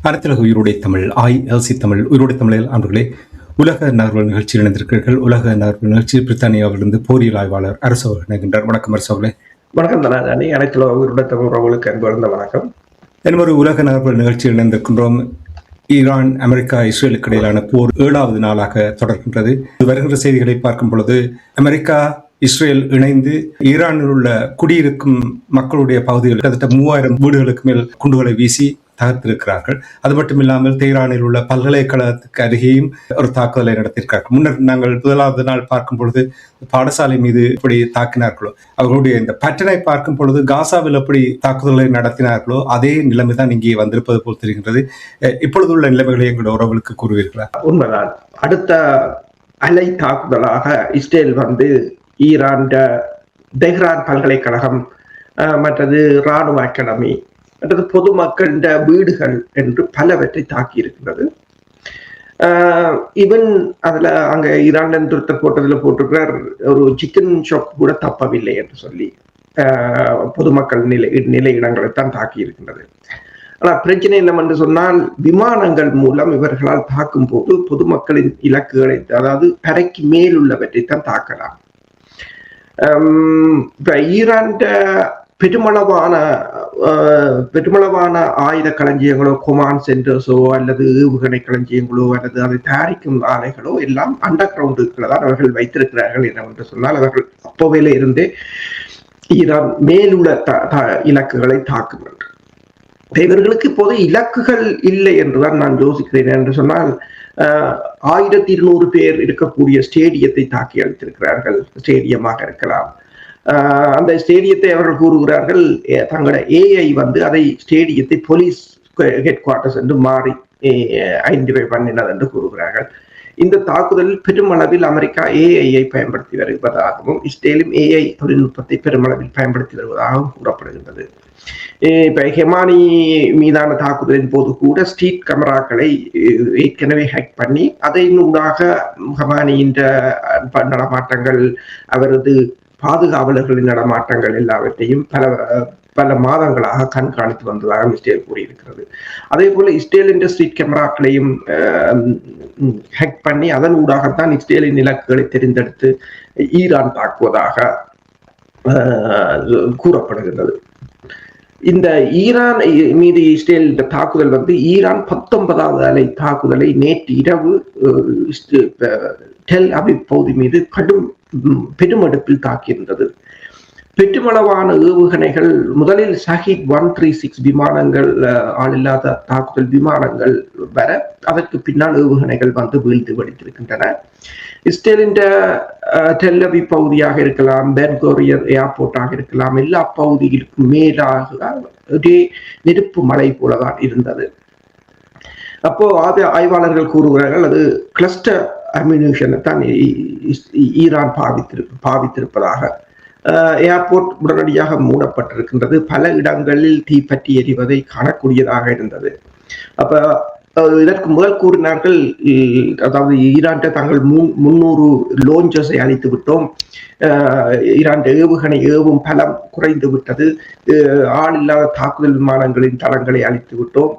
அனைத்துலக உயிரோடை தமிழ் ILC தமிழ் உயிரோடை தமிழில் அன்பர்களே, உலக நகர்வு நிகழ்ச்சியில் இணைந்திருக்கிறீர்கள். உலக நகர்வு நிகழ்ச்சியில் பிரித்தானியாவிலிருந்து போரியல் ஆய்வாளர் அரசு அவர்கள் இணைகின்றார். வணக்கம் அரசு அவர்களே. வணக்கம் தனாஜானி. அனைத்துலக உயிரோடை தமிழ் உறவுகளுக்கு அன்பு வணக்கம். இன்னொரு உலக நகர்வு நிகழ்ச்சியில் இணைந்திருக்கின்றோம். ஈரான், அமெரிக்கா, இஸ்ரேலுக்கு இடையிலான போர் 7வது நாளாக தொடர்கின்றது. வருகின்ற செய்திகளை பார்க்கும் பொழுது அமெரிக்கா, இஸ்ரேல் இணைந்து ஈரானில் உள்ள குடியிருக்கும் மக்களுடைய பகுதிகளில் கிட்டத்தட்ட 3000 வீடுகளுக்கு மேல் குண்டுகளை வீசி தகர்த்திருக்கிறார்கள். அது மட்டும் இல்லாமல் தெஹ்ரானில் உள்ள பல்கலைக்கழகத்துக்கு அருகேயும் ஒரு தாக்குதலை நடத்தியிருக்கிறார்கள். முன்னர் நாங்கள் முதலாவது நாள் பார்க்கும் பொழுது பாடசாலை மீது எப்படி தாக்கினார்களோ, அவர்களுடைய இந்த பேட்டர்னை பார்க்கும் பொழுது காசாவில் எப்படி தாக்குதல்களை நடத்தினார்களோ அதே நிலைமை தான் இங்கே வந்திருப்பது போல் தெரிகின்றது. இப்பொழுது உள்ள நிலைமைகளை எங்களுடைய உறவுகளுக்கு கூறுவீர்களா? உண்மைதான். அடுத்த அலை தாக்குதலாக இஸ்ரேல் ஈரான் தெஹ்ரான் பல்கலைக்கழகம், மற்றது இராணுவ அகாடமி, மற்றது பொதுமக்கள் வீடுகள் என்று பலவற்றை தாக்கி இருக்கிறது. ஈவன் அதுல அங்க ஈரான் துருத்தல் போட்டதுல போட்டிருக்கிறார், ஒரு சிக்கன் ஷாப் கூட தப்பவில்லை என்று சொல்லி பொதுமக்கள் நிலை இடங்களைத்தான் தாக்கி இருக்கின்றது. ஆனா பிரச்சனை என்னவென்று சொன்னால், விமானங்கள் மூலம் இவர்களால் தாக்கும் போது பொதுமக்களின் இலக்குகளை, அதாவது தரைக்கு மேல் உள்ளவற்றைத்தான் தாக்கலாம். ஈரான் பெருமளவான ஆயுத களஞ்சியங்களோ, கொமாண்ட் சென்டர்ஸோ அல்லது ஏவுகணை களஞ்சியங்களோ அல்லது அதை தயாரிக்கும் ஆலைகளோ எல்லாம் அண்டர் கிரவுண்டுக்குள்ள தான் அவர்கள் வைத்திருக்கிறார்கள். என்னவென்று சொன்னால், அவர்கள் அப்போவையில இருந்தே ஈரான் மேலுள்ள இலக்குகளை தாக்குகின்றனர். இவர்களுக்கு இப்போது இலக்குகள் இல்லை என்றுதான் நான் யோசிக்கிறேன். என்று சொன்னால், 1200 பேர் இருக்கக்கூடிய ஸ்டேடியத்தை தாக்கி அளித்திருக்கிறார்கள். ஸ்டேடியமாக இருக்கலாம். அந்த ஸ்டேடியத்தை அவர்கள் கூறுகிறார்கள், தங்களோட AI அதை ஸ்டேடியத்தை போலீஸ் ஹெட் குவார்டர்ஸ் என்று மாறி ஐடென்டிஃபை பண்ணினது என்று கூறுகிறார்கள். இந்த தாக்குதலில் பெருமளவில் அமெரிக்கா AI பயன்படுத்தி வருவதாகவும் இஸ்ரேலும் AI தொழில்நுட்பத்தை பெருமளவில் பயன்படுத்தி வருவதாகவும் கூறப்படுகின்றது. இப்ப ஹெமானி மீதான தாக்குதலின் போது கூட ஸ்ட்ரீட் கேமராக்களை ஏற்கனவே ஹேக் பண்ணி அதனூடாக ஹெமானியின் நடமாட்டங்கள், அவரது பாதுகாவலர்களின் நடமாட்டங்கள் எல்லாவற்றையும் பல மாதங்களாக கண்காணித்து வந்ததாக இஸ்ரேல் கூறியிருக்கிறது. அதே போல இஸ்ரேலின் ஸ்ட்ரீட் கேமராக்களையும் ஹேக் பண்ணி அதன் ஊடாகத்தான் இஸ்ரேலின் இலக்குகளை தெரிந்தெடுத்து ஈரான் தாக்குவதாக கூறப்படுகின்றது. இந்த ஈரான் மீது இஸ்ரேல் தாக்குதல் ஈரான் 19வது அலை தாக்குதலை நேற்று இரவு டெல் அவிவ் பகுதி மீது பெருமெடுப்பில் தாக்கியிருந்தது. பெருமளவான ஏவுகணைகள், முதலில் ஷஹீத் 136 விமானங்கள், ஆளில்லாத தாக்குதல் விமானங்கள் வர, அதற்கு பின்னால் ஏவுகணைகள் வீழ்ந்து வெடித்திருக்கின்றன. இஸ்ரேலின் டெல் அவிவ் பகுதியாக இருக்கலாம், பென் குரியன் ஏர்போர்ட்டாக இருக்கலாம், எல்லா பகுதிகளுக்கும் மேலாக ஒரே நெருப்பு மழை போலதான் இருந்தது. அப்போ ஆய்வாளர்கள் கூறுகிறார்கள், அது கிளஸ்டர் அம்யூனிஷனை தான் ஈரான் பாவித்திருப்பதாக. ஏர்போர்ட் உடனடியாக மூடப்பட்டிருக்கின்றது. பல இடங்களில் தீப்பற்றி எரிவதை காணக்கூடியதாக இருந்தது. அப்ப இதற்கு முதல் கூறினார்கள், அதாவது ஈரான் தங்கள் 300 லோஞ்சஸை அழித்து விட்டோம், ஈரான் ஏவுகணை ஏவும் பலம் குறைந்து விட்டது, ஆள் இல்லாத தாக்குதல் விமானங்களின் தளங்களை அழித்து விட்டோம்,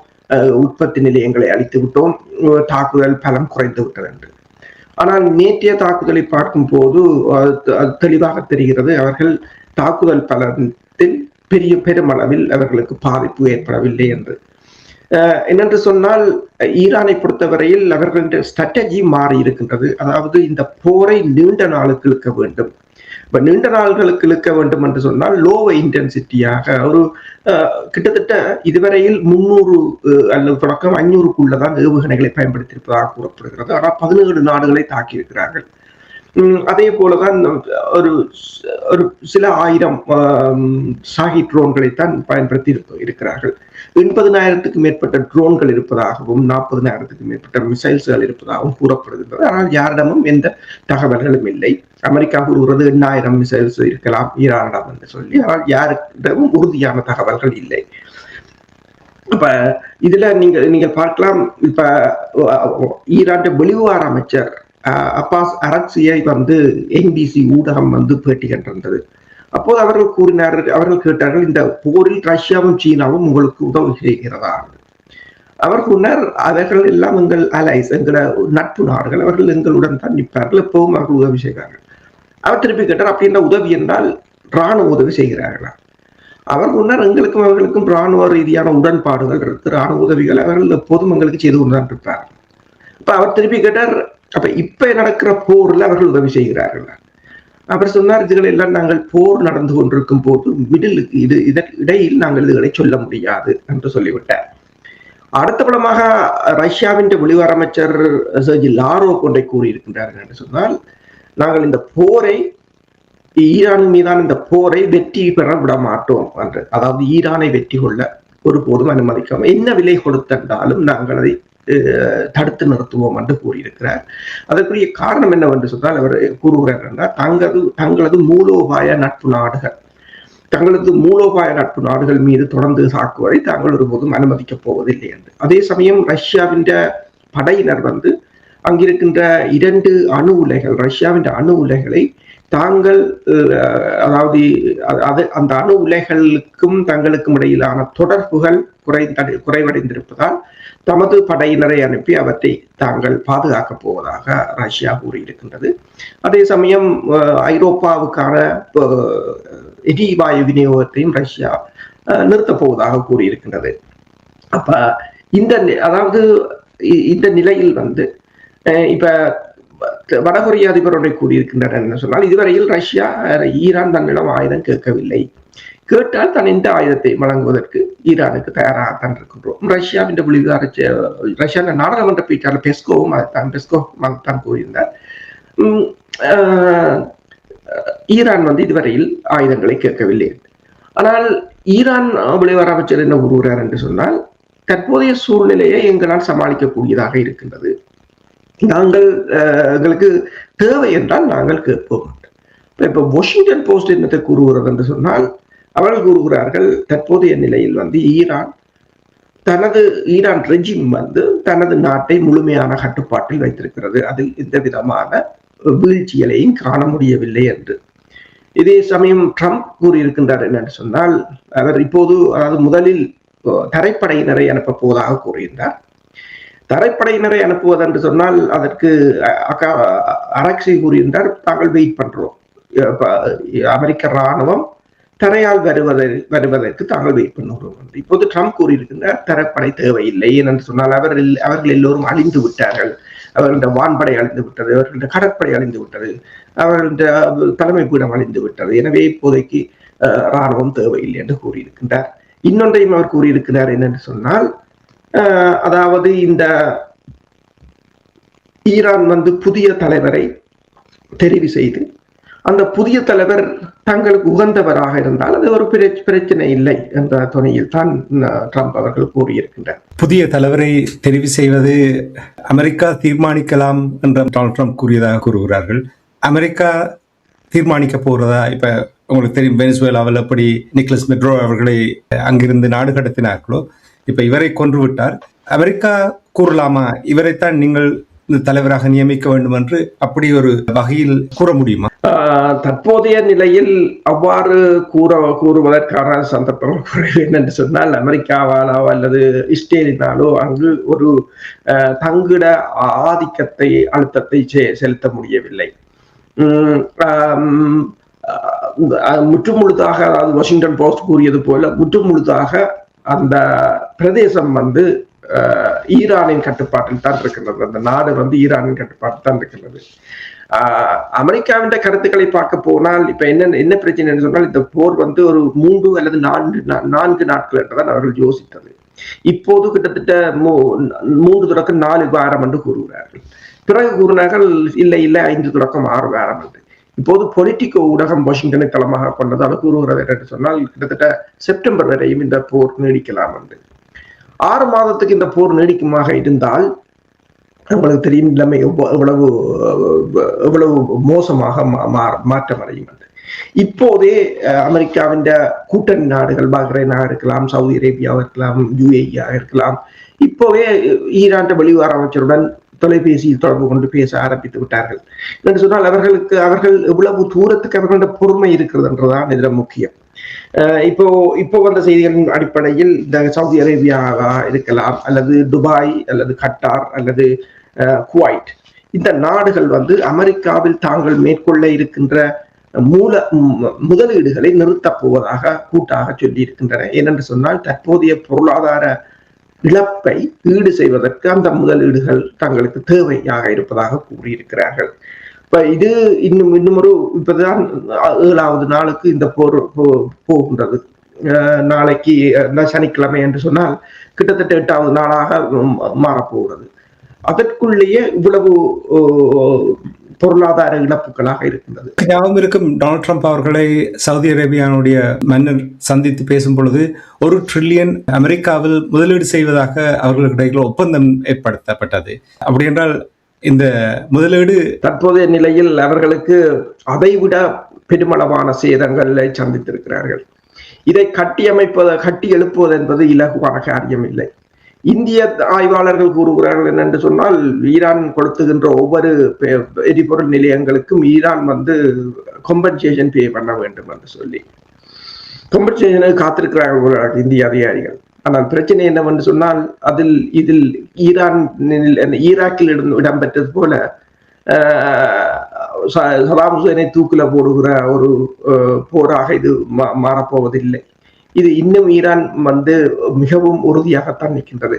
உற்பத்தி நிலையங்களை அழித்து விட்டோம், தாக்குதல் பலம் குறைந்து விட்டது என்று. ஆனால் நேற்றைய தாக்குதலை பார்க்கும் போது தெளிவாக தெரிகிறது, அவர்கள் தாக்குதல் பலத்தில் பெருமளவில் அவர்களுக்கு பாதிப்பு ஏற்படவில்லை என்று. என்னென்று சொன்னால், ஈரானை பொறுத்தவரையில் அவர்களுடைய ஸ்ட்ராட்டஜி மாறி இருக்கின்றது. அதாவது இந்த போரை நீண்ட நாளுக்கு இழுக்க வேண்டும். இப்ப நீண்ட நாள்களுக்கு இழுக்க வேண்டும் என்று சொன்னால் லோ இன்டென்சிட்டியாக ஒரு கிட்டத்தட்ட இதுவரையில் 300 அல்லது தொடக்கம் 500க்குள்ளதான் ஏவுகணைகளை பயன்படுத்தியிருப்பதாக கூறப்படுகிறது. ஆனால் 17 நாடுகளை தாக்கியிருக்கிறார்கள். அதே போலதான் ஒரு சில 1000 ஷாஹி ட்ரோன்களைத்தான் பயன்படுத்தி இருக்கிறார்கள். 80,000க்கு மேற்பட்ட ட்ரோன்கள் இருப்பதாகவும் 40,000க்கு மேற்பட்ட மிசைல்ஸ்கள் இருப்பதாகவும் கூறப்படுகின்றது. ஆனால் யாரிடமும் எந்த தகவல்களும் இல்லை. அமெரிக்கா கூறுகிறது 8,000 மிசைல்ஸ் இருக்கலாம் ஈரானிடம் என்று சொல்லி, ஆனால் யாரிடமும் உறுதியான தகவல்கள் இல்லை. இப்ப இதுல நீங்கள் பார்க்கலாம், இப்ப ஈரான் வெளிவார அமைச்சர் அப்பாஸ் அரக்சியை NBC ஊடகம் பேட்டி கண்டிருந்தது. அப்போது அவர்கள் கேட்டார்கள், இந்த போரில் ரஷ்யாவும் சீனாவும் உங்களுக்கு உதவி செய்கிறதா? அவர் முன்னர் அவர்கள் எல்லாம் எங்கள் அலைஸ், எங்கள நட்பு நாடுகள், அவர்கள் எங்களுடன் தான் நிற்பார்கள், எப்பவும் அவர்கள் உதவி செய்கிறார்கள். அவர் திருப்பி கேட்டார், அப்படின்ற உதவி என்றால் இராணுவ உதவி செய்கிறார்களா? அவர் முன்னர் எங்களுக்கும் அவர்களுக்கும் இராணுவ ரீதியான உடன்பாடுகள் இருக்கு, இராணுவ உதவிகள் அவர்கள் எப்போதும் எங்களுக்கு செய்து கொண்டுதான் இருப்பார். அப்ப அவர் திருப்பி கேட்டார், அப்ப இப்ப நடக்கிற போர்ல அவர்கள் உதவி செய்கிறார்களா? அவர் சொன்னார், இதுகளை எல்லாம் நாங்கள் போர் நடந்து கொண்டிருக்கும் போது மிடிலுக்கு இடையில் நாங்கள் இதுகளை சொல்ல முடியாது என்று சொல்லிவிட்டார். அடுத்த படமாக ரஷ்யாவின் வெளிவார அமைச்சர் சர்ஜி லாரோவ் கொண்டை கூறியிருக்கின்றார்கள் என்று சொன்னால், நாங்கள் இந்த போரை, ஈரான் மீதான இந்த போரை வெற்றி பெற விட மாட்டோம் என்று, அதாவது ஈரானை வெற்றி கொள்ள ஒருபோதும் அனுமதிக்காம என்ன விலை கொடுத்தாலும் நாங்கள் அதை தடுத்து நிறுத்துவோம் என்று கூறியிருக்கிறார். அதற்குரிய காரணம் என்னவென்று சொன்னால், அவர் கூறுகிறார் என்றால், தங்களது மூலோபாய நட்பு நாடுகள் மீது தொடர்ந்து தாக்குவதை தாங்கள் ஒருபோதும் அனுமதிக்கப் போவதில்லை என்று. அதே சமயம் ரஷ்யாவின் படையினர் அங்கிருக்கின்ற 2 அணு உலைகள், ரஷ்யாவின் அணு உலைகளை தாங்கள், அதாவது அந்த அணு உலைகளுக்கும் தங்களுக்கும் இடையிலான தொடர்புகள் குறைவடைந்திருப்பதால் தமது படையினரை அனுப்பி அவற்றை தாங்கள் பாதுகாக்கப் போவதாக ரஷ்யா கூறியிருக்கின்றது. அதே சமயம் ஐரோப்பாவுக்கான எரிவாயு விநியோகத்தையும் ரஷ்யா நிறுத்தப் போவதாக கூறியிருக்கின்றது. அப்ப இந்த நிலையில் இப்ப வடகொரிய அதிபர் ஒன்றை கூறியிருக்கின்றனர் என்ன சொன்னால், இதுவரையில் ரஷ்யா ஈரான் தன்னிடம் ஆயுதம் கேட்கவில்லை, கேட்டால் தன் இந்த ஆயுதத்தை வழங்குவதற்கு ஈரானுக்கு தயாராகத்தான் இருக்கின்றோம். ரஷ்யா நாடாளுமன்ற பேச்சாளர் பெஸ்கோவும் தான் கூறியிருந்தார். ஈரான் இதுவரையில் ஆயுதங்களை கேட்கவில்லை. ஆனால் ஈரான் வெளிவார அமைச்சர் என்ன கூறுகிறார் என்று சொன்னால், தற்போதைய சூழ்நிலையை எங்களால் சமாளிக்கக்கூடியதாக இருக்கின்றது, நாங்கள் எங்களுக்கு தேவை என்றால் நாங்கள் கேட்போம். இப்ப வாஷிங்டன் போஸ்ட் என்னத்தை கூறுகிறது என்று சொன்னால், அவர்கள் கூறுகிறார்கள், தற்போதைய நிலையில் ஈரான் ரெஜிம் தனது நாட்டை முழுமையான கட்டுப்பாட்டில் வைத்திருக்கிறது, அதில் எந்த விதமான வீழ்ச்சிகளையும் காண முடியவில்லை என்று. இதே சமயம் ட்ரம்ப் கூறியிருக்கின்றார் என்னன்னு சொன்னால், அவர் இப்போது, அதாவது முதலில் தரைப்படையினரை அனுப்ப போவதாக கூறுகின்றார். தரைப்படையினரை அனுப்புவது என்று சொன்னால் அதற்கு அரக்சி கூறுகின்றார், தாங்கள் வெயிட் பண்றோம், அமெரிக்க ராணுவம் தரையால் வருவதற்கு தாங்கள் வெயிட் பண்ணுகிறோம். இப்போது ட்ரம்ப் கூறியிருக்கின்றார், தரைப்படை தேவையில்லை என்று சொன்னால் அவர்கள் எல்லோரும் அழிந்து விட்டார்கள், அவர்களுடைய வான்படை அழிந்து விட்டது, அவர்களுடைய கடற்படை அழிந்து விட்டது, அவர்களுடைய தலைமை பீடம் அழிந்து விட்டது, எனவே இப்போதைக்கு ராணுவம் தேவையில்லை என்று கூறியிருக்கின்றார். இன்னொன்றையும் அவர் கூறியிருக்கிறார் என்னென்று சொன்னால், அதாவது இந்த ஈரான் புதிய தலைவரை தெரிவு செய்து அந்த புதிய தலைவர் தங்களுக்கு உகந்தவராக இருந்தால் அது ஒரு பிரச்சனை இல்லை என்ற துணையில் தான் ட்ரம்ப் அவர்கள் கூறியிருக்கின்றார். புதிய தலைவரை தெரிவு செய்வது அமெரிக்கா தீர்மானிக்கலாம் என்று டொனால்ட் ட்ரம்ப் கூறியதாக கூறுகிறார்கள். அமெரிக்கா தீர்மானிக்க போறதா? இப்ப உங்களுக்கு தெரியும், வெனிசுவேலாவில் எப்படி நிக்கலஸ் மெட்ரோ அவர்களை அங்கிருந்து நாடு கடத்தினார்களோ, இப்ப இவரை கொன்று விட்டார். அமெரிக்கா கூறலாமா, இவரைத்தான் நீங்கள் இந்த தலைவராக நியமிக்க வேண்டும் என்று அப்படி ஒரு வகையில் கூற முடியுமா? தற்போதைய நிலையில் அவ்வாறு கூறுவதற்கான சந்தர்ப்பங்கள் குறைவு. என்னென்று சொன்னால், அமெரிக்காவாலோ அல்லது இஸ்ரேலினாலோ அங்கு ஒரு தங்கிட ஆதிக்கத்தை, அழுத்தத்தை செலுத்த முடியவில்லை. முற்றுமுழுதாக, அதாவது வாஷிங்டன் போஸ்ட் கூறியது போல, முற்றுமுழுதாக அந்த பிரதேசம் ஈரானின் கட்டுப்பாட்டில் தான் இருக்கின்றது. அந்த நாடு ஈரானின் கட்டுப்பாட்டில் தான் இருக்கின்றது. அமெரிக்காவின் கருத்துக்களை பார்க்க போனால் இப்ப என்ன பிரச்சனை சொன்னால், இந்த போர் ஒரு 3 அல்லது 4 நாட்கள் என்றுதான் அவர்கள் யோசித்தது. இப்போது கிட்டத்தட்ட 3 தொடக்கம் 4 வாரம் என்று கூறுகிறார்கள். பிறகு கூறினார்கள் இல்லை 5 தொடக்கம் 6 வாரம் என்று. இப்போது பொலிட்டிகோ ஊடகம் வாஷிங்டனை தளமாக கொண்டது. அது கூறுகிறது என்று சொன்னால், கிட்டத்தட்ட செப்டம்பர் வரையும் இந்த போர் நீடிக்கலாம் என்று. 6 மாதத்துக்கு இந்த போர் நீடிக்குமாக இருந்தால் உங்களுக்கு தெரியும் நிலைமை எவ்வளவு மோசமாக மாற்றமடையும். இப்போதே அமெரிக்காவின் கூட்டணி நாடுகள், பஹ்ரைனாக இருக்கலாம், சவுதி அரேபியாவாக இருக்கலாம், UAE இருக்கலாம், இப்போவே ஈரான் வெளிவார அமைச்சருடன் தொலைபேசியில் தொடர்பு கொண்டு பேச ஆரம்பித்து விட்டார்கள் என்று சொன்னால் அவர்கள் எவ்வளவு தூரத்துக்கு அவர்களுடைய பொறுமை இருக்கிறது என்றுதான் இதுல முக்கியம். இப்போ வந்த செய்திகளின் அடிப்படையில் இந்த சவுதி அரேபியாவா இருக்கலாம், அல்லது துபாய், அல்லது கட்டார், அல்லது குவைட், இந்த நாடுகள் அமெரிக்காவில் தாங்கள் மேற்கொள்ள இருக்கின்ற முதலீடுகளை நிறுத்தப் போவதாக கூட்டாக சொல்லி இருக்கின்றன. ஏனென்று சொன்னால் தற்போதைய பொருளாதார இழப்பை ஈடு செய்வதற்கு அந்த முதலீடுகள் தங்களுக்கு தேவையாக இருப்பதாக கூறியிருக்கிறார்கள். இப்ப இது இன்னும் இப்பதான் 7வது நாளுக்கு இந்த போர் போகின்றது. நாளைக்கு சனிக்கிழமை என்று சொன்னால் கிட்டத்தட்ட 8வது நாளாக மாறப்போகிறது. அதற்குள்ளேயே இவ்வளவு பொருளாதார இழப்புகளாக இருக்கின்றது. ஞாபகம் இருக்கும், டொனால்ட் ட்ரம்ப் அவர்களை சவுதி அரேபியாவுடைய மன்னர் சந்தித்து பேசும் பொழுது $1 trillion அமெரிக்காவில் முதலீடு செய்வதாக அவர்களுக்கு இடையில் ஒப்பந்தம் ஏற்படுத்தப்பட்டது. அப்படி என்றால் இந்த முதலீடு தற்போதைய நிலையில் அவர்களுக்கு அதைவிட பெருமளவான சேதங்களை சந்தித்திருக்கிறார்கள். இதை கட்டி எழுப்புவது என்பது இலகுவான காரியம் இல்லை. இந்திய ஆய்வாளர்கள் கூறுகிறார்கள் என்னென்று சொன்னால், ஈரான் கொடுத்துகின்ற ஒவ்வொரு எரிபொருள் நிலையங்களுக்கும் ஈரான் காம்பன்சேஷன் பே பண்ண வேண்டும் என்று சொல்லி காம்பன்சேஷனுக்கு காத்திருக்கிறார்கள் இந்திய அதிகாரிகள். ஆனால் பிரச்சனை என்னவென்று சொன்னால், இதில் ஈராக்கில் இடம்பெற்றது போல சதாம் ஹுசைனை தூக்கில போடுகிற ஒரு போராக இது மாறப்போவதில்லை. இது இன்னும் ஈரான் மிகவும் உறுதியாகத்தான் நிற்கின்றது.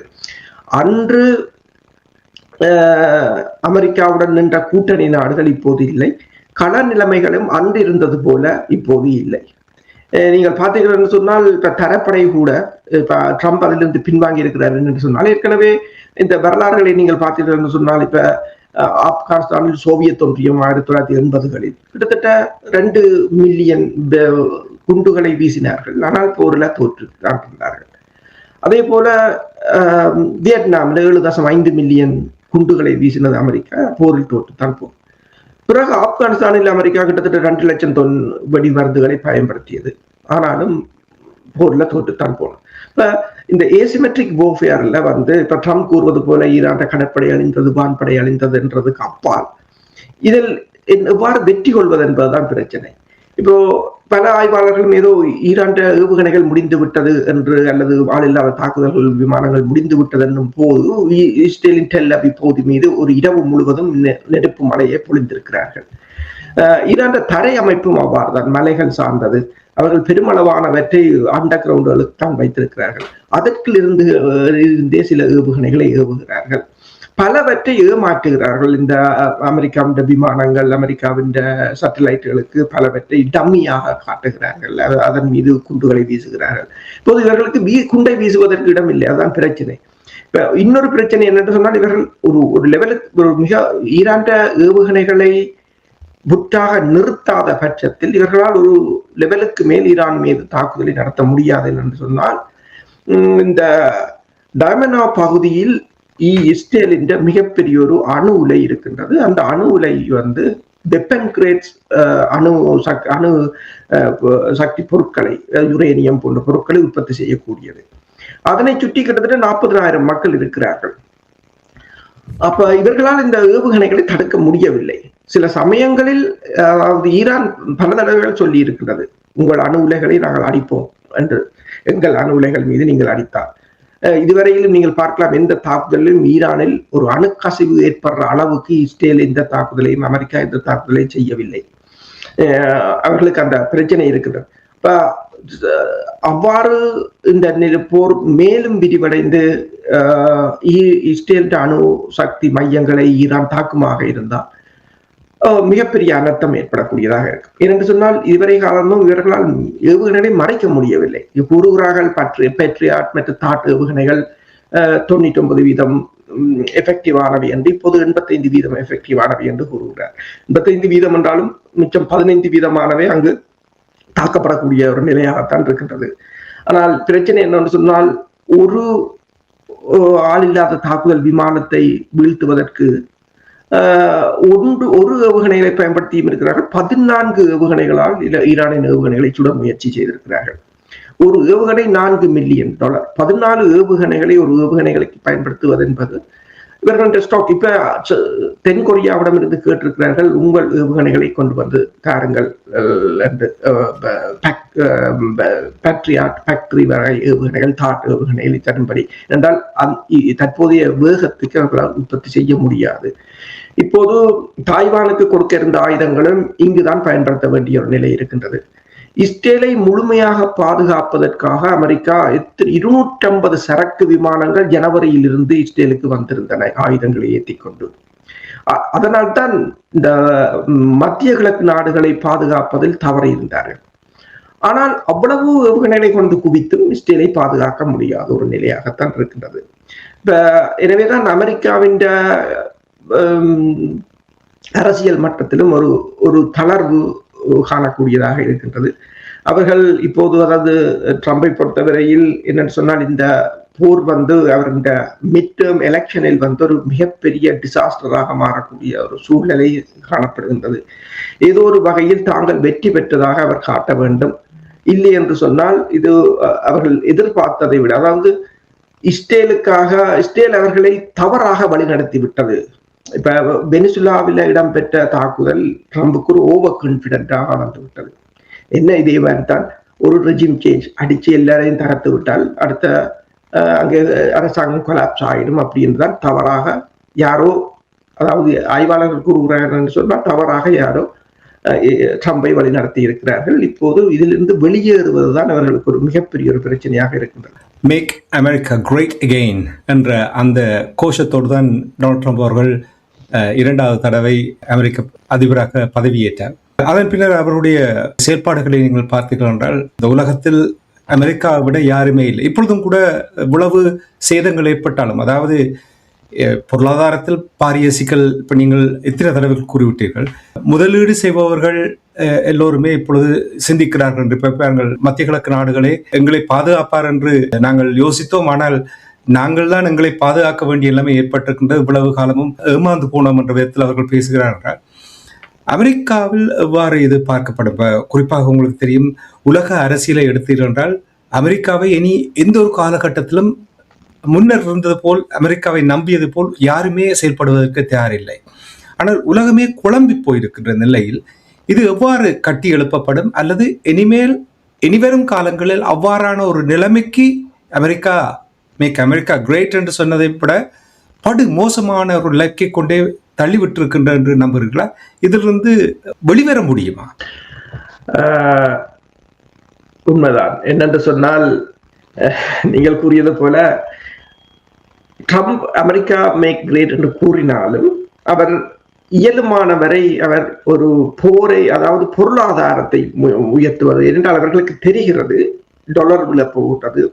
அன்று அமெரிக்காவுடன் நின்ற கூட்டணி நாடுகள் இப்போது இல்லை. கள நிலைமைகளும் அன்று இருந்தது போல இப்போது இல்லை. நீங்கள் பார்த்தீர்கள் சொன்னால், இப்ப தரப்படை கூட இப்ப ட்ரம்ப் அதிலிருந்து பின்வாங்கி இருக்கிறார் என்று சொன்னால், ஏற்கனவே இந்த வரலாறுகளை நீங்கள் பார்த்தீர்கள் சொன்னால், இப்ப ஆப்கானிஸ்தானில் சோவியத் ஒன்றியம் 1980களில் கிட்டத்தட்ட 2 மில்லியன் குண்டுகளை வீசினார்கள். ஆனால் போரில் தோற்று காண்கின்றார்கள். அதே போல வியட்நாமில் 7.5 மில்லியன் குண்டுகளை வீசினது அமெரிக்கா, போரில் தோற்றுத்தான் போகும். பிறகு ஆப்கானிஸ்தானில் அமெரிக்கா கிட்டத்தட்ட 2 லட்சம் தொன் வெடி மருந்துகளை பயன்படுத்தியது. ஆனாலும் போர்ல தோற்றுத்தான் போனோம். இப்ப இந்த ஏசிமெட்ரிக் வார்ஃபேர்ல இப்ப ட்ரம்ப் கூறுவது போல ஈரான் கடற்படை அழிந்தது, வான்படை அழிந்தது என்றதுக்கு அப்பால் இதில் எவ்வாறு வெற்றி கொள்வது என்பதுதான் பிரச்சனை. இப்போ பல ஆய்வாளர்களும் ஏதோ ஈரான் ஏவுகணைகள் முடிந்து விட்டது என்று, அல்லது ஆளில்லாத தாக்குதல்கள் விமானங்கள் முடிந்து விட்டது என்னும் போது இஸ்ரேலின் டெல் அவிவ் பகுதி மீது ஒரு இரவு முழுவதும் நெருப்பு மலையை பொழிந்திருக்கிறார்கள். ஈரான் தரை அமைப்பும் அவ்வாறுதான் மலைகள் சார்ந்தது. அவர்கள் பெருமளவானவற்றை அண்டர் கிரவுண்டுகளுக்கு தான் வைத்திருக்கிறார்கள். அதற்குள் இருந்தே சில ஏவுகணைகளை ஏவுகிறார்கள். பலவற்றை ஏமாற்றுகிறார்கள். இந்த அமெரிக்காவின் விமானங்கள், அமெரிக்காவின் சேட்டலைட்டுகளுக்கு பலவற்றை டம்மியாக காட்டுகிறார்கள். அதன் மீது குண்டுகளை வீசுகிறார்கள். இப்போது இவர்களுக்கு குண்டை வீசுவதற்கு இடம் இல்லை. அதுதான் பிரச்சனை. இப்ப இன்னொரு பிரச்சனை என்னென்று சொன்னால், இவர்கள் ஒரு லெவலுக்கு மிக ஈரான் ஏவுகணைகளை முற்றாக நிறுத்தாத பட்சத்தில் இவர்களால் ஒரு லெவலுக்கு மேல் ஈரான் மீது தாக்குதலை நடத்த முடியாது என்று சொன்னால், இந்த டைமனா பகுதியில் இஸ்ரேலின் மிகப்பெரிய ஒரு அணு உலை இருக்கின்றது. அந்த அணு உலை வெப்பன் கிரேட்ஸ் அணு சக்தி பொருட்களை, யுரேனியம் போன்ற பொருட்களை உற்பத்தி செய்யக்கூடியது. அதனை சுற்றி கிட்டத்தட்ட 40,000 மக்கள் இருக்கிறார்கள். அப்ப இவர்களால் இந்த ஏவுகணைகளை தடுக்க முடியவில்லை. சில சமயங்களில் ஈரான் பல தடவைகள் சொல்லி இருக்கின்றது, உங்கள் அணு உலைகளை நாங்கள் அடிப்போம் என்று. எங்கள் அணு உலைகள் மீது நீங்கள் அடித்தார். இதுவரையிலும் நீங்கள் பார்க்கலாம், எந்த தாக்குதலிலும் ஈரானில் ஒரு அணுக்கசிவு ஏற்படுற அளவுக்கு இஸ்ரேல் எந்த தாக்குதலையும், அமெரிக்கா எந்த தாக்குதலையும் செய்யவில்லை. அவர்களுக்கு அந்த பிரச்சனை இருக்குது. அவ்வாறு இந்த போர் மேலும் விரிவடைந்து இஸ்ரேல் அணு சக்தி மையங்களை ஈரான் தாக்குமாக இருந்தால் மிகப்பெரிய அனர்த்தம் ஏற்படக்கூடியதாக இருக்கு. ஏனென்று சொன்னால், இதுவரை காலமும் இவர்களால் ஏவுகணைகளை மறைக்க முடியவில்லை. கூறுகிறார்கள் பேட்ரியாட் மற்றும் தாட் ஏவுகணைகள் 99% எஃபெக்டிவானவை என்று, இப்போது 85% எஃபெக்டிவானவை என்று கூறுகிறார். 85% என்றாலும் மிச்சம் 15% அங்கு தாக்கப்படக்கூடிய ஒரு நிலையாகத்தான் இருக்கின்றது. ஆனால் பிரச்சனை என்னன்னு சொன்னால், ஒரு ஆளில்லாத தாக்குதல் விமானத்தை வீழ்த்துவதற்கு ஒரு ஏவுகணைகளை பயன்படுத்தியும் இருக்கிறார்கள். 14 ஏவுகணைகளால் ஈரானின் ஏவுகணைகளை சுட முயற்சி செய்திருக்கிறார்கள். ஒரு ஏவுகணை $4 மில்லியன். 14 ஏவுகணைகளை ஒரு ஏவுகணைகளுக்கு பயன்படுத்துவது என்பது இவர்கள் ஸ்டாக் இப்ப தென்கொரியாவிடம் இருந்து கேட்டிருக்கிறார்கள், உங்கள் ஏவுகணைகளை கொண்டு வந்து தாருங்கள் என்று. ஃபேக்டரி வகை ஏவுகணைகள், தாட் ஏவுகணைகளை தரும்படி என்றால் தற்போதைய வேகத்துக்கு அவர்களால் உற்பத்தி செய்ய முடியாது. இப்போது தாய்வானுக்கு கொடுக்க இருந்த ஆயுதங்களும் இங்குதான் பயன்படுத்த வேண்டிய ஒரு நிலை இருக்கின்றது. இஸ்ரேலை முழுமையாக பாதுகாப்பதற்காக அமெரிக்கா 250 சரக்கு விமானங்கள் ஜனவரியில் இருந்து இஸ்ரேலுக்கு வந்திருந்தன ஆயுதங்களை ஏற்றிக்கொண்டு. அதனால்தான் இந்த மத்திய கிழக்கு நாடுகளை பாதுகாப்பதில் தவறி இருந்தார்கள். ஆனால் அவ்வளவு ஏவுகணைகளை கொண்டு குவித்தும் இஸ்ரேலை பாதுகாக்க முடியாத ஒரு நிலையாகத்தான் இருக்கின்றது. எனவேதான் அமெரிக்காவின் அரசியல் மட்டத்திலும் ஒரு தளர்வு காணக்கூடியதாக இருக்கின்றது. அவர்கள் இப்போது, அதாவது ட்ரம்பை பொறுத்தவரையில் என்னன்னு சொன்னால், இந்த போர் அவருடைய மிட் டேர்ம் எலெக்ஷனில் ஒரு மிகப்பெரிய டிசாஸ்டராக மாறக்கூடிய ஒரு சூழ்நிலை காணப்படுகின்றது. ஏதோ ஒரு வகையில் தாங்கள் வெற்றி பெற்றதாக அவர் காட்ட வேண்டும். இல்லை என்று சொன்னால் இது அவர்கள் எதிர்பார்த்ததை விட, அதாவது இஸ்ரேல் அவர்களை தவறாக வழிநடத்தி விட்டது. இப்ப வெனிசுலாவில் இடம்பெற்ற தாக்குதல் ட்ரம்புக்கு ஒரு ஓவர் கான்பிடென்டாக வந்துவிட்டது. என்ன, இதே மாதிரி தான் ஒரு ரெஜிம் சேஞ்ச் அடிச்சு எல்லாரையும் தகர்த்து விட்டால் அடுத்த அங்கே அரசாங்கம் கொலாப்ஸ் ஆகிடும் அப்படின்னுதான் தவறாக யாரோ, அதாவது ஆய்வாளர்கள் கூறுகிறார்கள் சொன்னால் தவறாக யாரோ ட்ரம்பை வழிநடத்தி இருக்கிறார்கள். இப்போது இதிலிருந்து வெளியேறுவதுதான் அவர்களுக்கு ஒரு மிகப்பெரிய ஒரு பிரச்சனையாக இருக்கின்றது. மேக் அமெரிக்கா கிரேட் அகெயின் என்ற அந்த கோஷத்தோடு தான் டொனால்ட் ட்ரம்ப் அவர்கள் 2வது தடவை அமெரிக்க அதிபராக பதவியேற்றார். அதன் பின்னர் அவருடைய செயல்பாடுகளை நீங்கள் பார்த்தீர்கள் என்றால், இந்த உலகத்தில் அமெரிக்காவை விட யாருமே இல்லை. இப்பொழுதும் கூட இவ்வளவு சேதங்கள் ஏற்பட்டாலும், அதாவது பொருளாதாரத்தில் பாரிய சிக்கல், இப்போ நீங்கள் எத்தனை தடவை கூறிவிட்டீர்கள், முதலீடு செய்பவர்கள் எல்லோருமே இப்பொழுது சிந்திக்கிறார்கள் என்று. நாங்கள் மத்திய கிழக்கு நாடுகளே எங்களை பாதுகாப்பார் என்று நாங்கள் யோசித்தோம், ஆனால் நாங்கள் தான் எங்களை பாதுகாக்க வேண்டிய நிலைமை ஏற்பட்டிருக்கின்றது, இவ்வளவு காலமும் ஏமாந்து போனோம் என்ற விதத்தில் அவர்கள் பேசுகிறார்கள். அமெரிக்காவில் எவ்வாறு இது பார்க்கப்படும்? குறிப்பாக உங்களுக்கு தெரியும், உலக அரசியலை எடுத்தீர்கள் என்றால் அமெரிக்காவை இனி எந்த ஒரு காலகட்டத்திலும் முன்னர் இருந்தது போல், அமெரிக்காவை நம்பியது போல் யாருமே செயல்படுவதற்கு தயாரில்லை. ஆனால் உலகமே குழம்பி போயிருக்கின்ற நிலையில் இது எவ்வாறு கட்டி எழுப்பப்படும், அல்லது இனிவரும் காலங்களில் அவ்வாறான ஒரு நிலைமைக்கு அமெரிக்கா மேக் அமெரிக்கா கிரேட் என்று சொன்னதை விட படு மோசமான ஒரு நிலைக்கை கொண்டே தள்ளிவிட்டிருக்கின்ற என்று நம்புகிறீர்களா? இதிலிருந்து வெளிவர முடியுமா? உண்மைதான். என்னென்று சொன்னால், நீங்கள் கூறியது போல ட்ரம்ப் அமெரிக்கா மேக் கிரேட் என்று கூறினாலும் அவர் இயலுமானவரை அவர் ஒரு போரை, அதாவது பொருளாதாரத்தை உயர்த்துவது என்றால் அவர்களுக்கு தெரிகிறது டாலர் விலை போகிறது,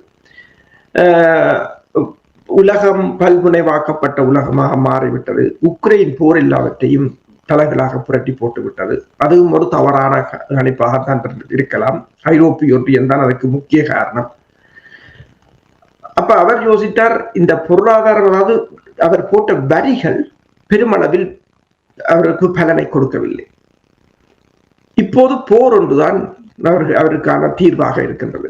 உலகம் பல்முனைவாக்கப்பட்ட உலகமாக மாறிவிட்டது, உக்ரைன் போர் எல்லாவற்றையும் தலைகளாக புரட்டி போட்டு விட்டது. அதுவும் ஒரு தவறான கணிப்பாகத்தான் இருக்கலாம். ஐரோப்பிய ஒன்றியம் தான் அதற்கு முக்கிய காரணம். அப்ப அவர் யோசித்தார், இந்த பொருளாதாரம், அதாவது அவர் போட்ட வரிகள் பெருமளவில் அவருக்கு பலனை கொடுக்கவில்லை. இப்போது போர் ஒன்றுதான் அவருக்கான தீர்வாக இருக்கின்றது.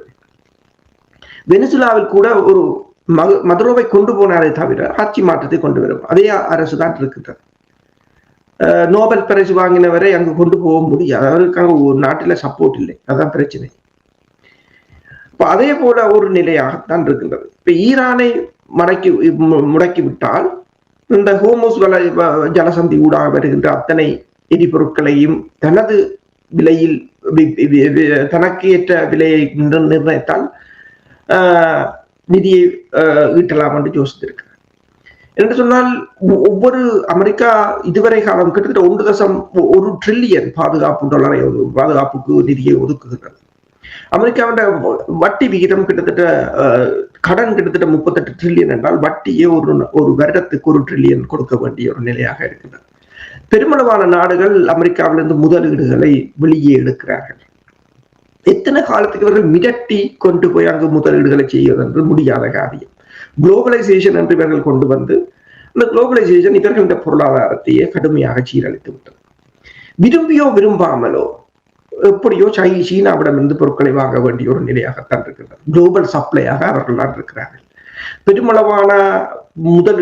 வெனிசுலாவில் கூட ஒரு மதுரோவை கொண்டு போனாரே தவிர ஆட்சி மாற்றத்தை கொண்டு வரும் அதே அரசு தான் இருக்கின்றது. நோபல் பரிசு வாங்கினவரை அங்கு கொண்டு போக முடியாது, அவருக்காக ஒரு நாட்டில சப்போர்ட் இல்லை, அதான் பிரச்சனை. அதே போல ஒரு நிலையாகத்தான் இருக்கின்றது. இப்ப ஈரானை முடக்கி விட்டால் இந்த ஹோமோஸ் ஜலசந்தி ஊடாக வருகின்ற அத்தனை எரிபொருட்களையும் தனது விலையில், தனக்கு ஏற்ற விலையை நிர்ணயித்தால் நிதியை ஈட்டலாம் என்று யோசித்திருக்கிறார். என்று சொன்னால் ஒவ்வொரு அமெரிக்கா இதுவரை காலம் கிட்டத்தட்ட 1.1 ட்ரில்லியன் பாதுகாப்புக்கு நிதியை ஒதுக்குகின்றது. அமெரிக்காவோட வட்டி விகிதம் கிட்டத்தட்ட கடன் கிட்டத்தட்ட 38 ட்ரில்லியன் என்றால் வட்டியே ஒரு வருடத்துக்கு 1 ட்ரில்லியன் கொடுக்க வேண்டிய ஒரு நிலையாக இருக்கின்றது. பெருமளவான நாடுகள் அமெரிக்காவிலிருந்து முதலீடுகளை வெளியே எடுக்கிறார்கள். எத்தனை காலத்துக்கு இவர்கள் மிரட்டி கொண்டு போய் அங்கு முதலீடுகளை செய்வது என்று முடியாத காரியம். குளோபலைசேஷன் என்று இவர்கள் கொண்டு வந்து அந்த குளோபலைசேஷன் இவர்களுடைய பொருளாதாரத்தையே கடுமையாக சீரழித்து விட்டது. விரும்பியோ விரும்பாமலோ எப்படியோ சீனாவிடமிருந்து பொருட்களை வாங்க வேண்டிய ஒரு நிலையாகத்தான் இருக்கின்றது. குளோபல் சப்ளையாக அவர்கள் தான் இருக்கிறார்கள். பெருமளவான